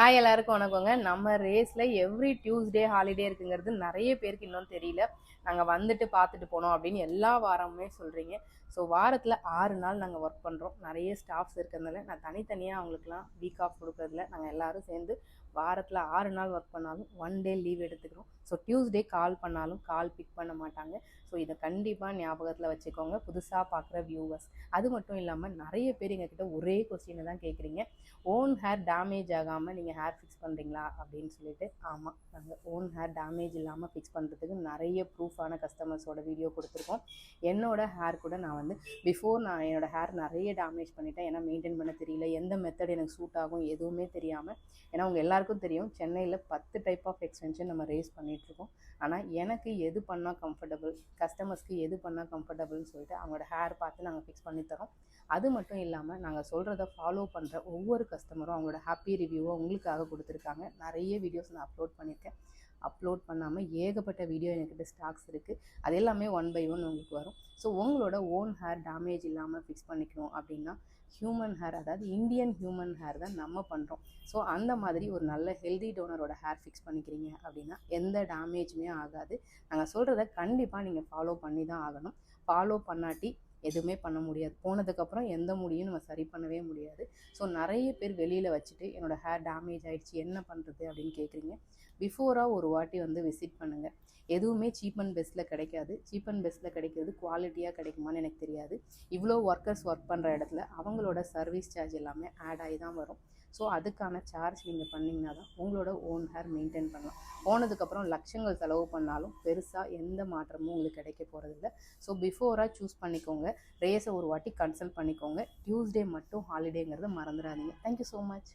Hi எல்லாருக்கும் வணக்கங்க. நம்ம ரேஸில் எவ்ரி டியூஸ்டே ஹாலிடே இருக்குங்கிறது நிறைய பேருக்கு இன்னும் தெரியல. நாங்கள் வந்துட்டு பார்த்துட்டு போனோம் அப்படின்னு எல்லா வாரமுமே சொல்கிறீங்க. ஸோ வாரத்தில் 6 நாள் நாங்கள் ஒர்க் பண்ணுறோம். நிறைய ஸ்டாஃப்ஸ் இருக்கிறதுனால நான் தனித்தனியாக அவங்களுக்குலாம் வீக் ஆஃப் கொடுக்கறதில்ல. நாங்கள் எல்லோரும் சேர்ந்து வாரத்தில் 6 நாள் ஒர்க் பண்ணாலும் 1 டே லீவ் எடுத்துக்கிறோம். ஸோ டியூஸ்டே கால் பண்ணாலும் கால் பிக் பண்ண மாட்டாங்க. ஸோ இதை கண்டிப்பாக ஞாபகத்தில் வச்சுக்கோங்க புதுசாக பார்க்குற வியூவர்ஸ். அது மட்டும் இல்லாமல் நிறைய பேர் எங்ககிட்ட ஒரே கொஸ்டினை தான் கேட்குறீங்க. ஓன் ஹேர் டேமேஜ் ஆகாமல் நீங்கள் ஹேர் ஃபிக்ஸ் பண்ணுறீங்களா அப்படின்னு சொல்லிட்டு. ஆமாம், நாங்கள் ஓன் ஹேர் டேமேஜ் இல்லாமல் ஃபிக்ஸ் பண்ணுறதுக்கு நிறைய ப்ரூஃபான கஸ்டமர்ஸோட வீடியோ கொடுத்துருக்கோம். என்னோடய ஹேர் கூட நான் பிஃபோர் நான் என்னோடய ஹேர் நிறைய டேமேஜ் பண்ணிட்டேன். ஏன்னா மெயின்டைன் பண்ண தெரியல, எந்த மெத்தட் எனக்கு சூட் ஆகும் எதுவுமே தெரியாமல். ஏன்னா உங்கள் எல்லாருக்கும் தெரியும் சென்னையில் 10 டைப் ஆஃப் எக்ஸ்டென்ஷன் நம்ம ரேஸ் பண்ணிகிட்ருக்கோம். ஆனால் எனக்கு எது பண்ணால் கம்ஃபர்டபுள், கஸ்டமர்ஸ்க்கு எது பண்ணால் கம்ஃபர்டபுள்னு சொல்லிட்டு அவங்களோட ஹேர் பார்த்து நாங்கள் ஃபிக்ஸ் பண்ணித்தரோம். அது மட்டும் இல்லாமல் நாங்கள் சொல்கிறத ஃபாலோ பண்ணுற ஒவ்வொரு கஸ்டமரும் அவங்களோட ஹாப்பி ரிவ்யூவை உங்களுக்காக கொடுத்துருக்காங்க. நிறைய வீடியோஸ் நான் அப்லோட் பண்ணியிருக்கேன். அப்லோட் பண்ணாமல் ஏகப்பட்ட வீடியோ என்கிட்ட ஸ்டாக்ஸ் இருக்குது. அது எல்லாமே 1 by 1 உங்களுக்கு வரும். ஸோ உங்களோட ஓன் ஹேர் டேமேஜ் இல்லாமல் ஃபிக்ஸ் பண்ணிக்கணும் அப்படின்னா ஹியூமன் ஹேர், அதாவது இந்தியன் ஹியூமன் ஹேர் தான் நம்ம பண்ணுறோம். ஸோ அந்த மாதிரி ஒரு நல்ல ஹெல்தி டோனரோட ஹேர் ஃபிக்ஸ் பண்ணிக்கிறீங்க அப்படின்னா எந்த டேமேஜுமே ஆகாது. நாங்கள் சொல்கிறத கண்டிப்பாக நீங்கள் ஃபாலோ பண்ணி தான் ஆகணும். ஃபாலோ பண்ணாட்டி எதுவுமே பண்ண முடியாது. போனதுக்கப்புறம் எந்த முடியும் நம்ம சரி பண்ணவே முடியாது. ஸோ நிறைய பேர் வெளியில் வச்சுட்டு என்னோடய ஹேர் டேமேஜ் ஆகிடுச்சு என்ன பண்ணுறது அப்படின்னு கேட்குறீங்க. பிஃபோராக ஒரு வாட்டி விசிட் பண்ணுங்கள். எதுவுமே சீப் அண்ட் பெஸ்ட்டில் கிடைக்காது. சீப் அண்ட் பெஸ்ட்டில் கிடைக்கிறது குவாலிட்டியாக கிடைக்குமான்னு எனக்கு தெரியாது. இவ்வளோ ஒர்க்கர்ஸ் ஒர்க் பண்ணுற இடத்துல அவங்களோட சர்வீஸ் சார்ஜ் எல்லாமே ஆட் ஆகி தான் வரும். ஸோ அதுக்கான சார்ஜ் நீங்கள் பண்ணிங்கன்னா தான் உங்களோட ஓன் ஹேர் மெயின்டைன் பண்ணலாம். போனதுக்கப்புறம் லட்சங்கள் செலவு பண்ணாலும் பெருசாக எந்த மாற்றமும் உங்களுக்கு கிடைக்க போகிறதில்ல. ஸோ பிஃபோராக சூஸ் பண்ணிக்கோங்க. ரேஸை ஒரு வாட்டி கன்சல்ட் பண்ணிக்கோங்க. டியூஸ்டே மட்டும் ஹாலிடேங்கிறத மறந்துடாதீங்க. Thank you so much.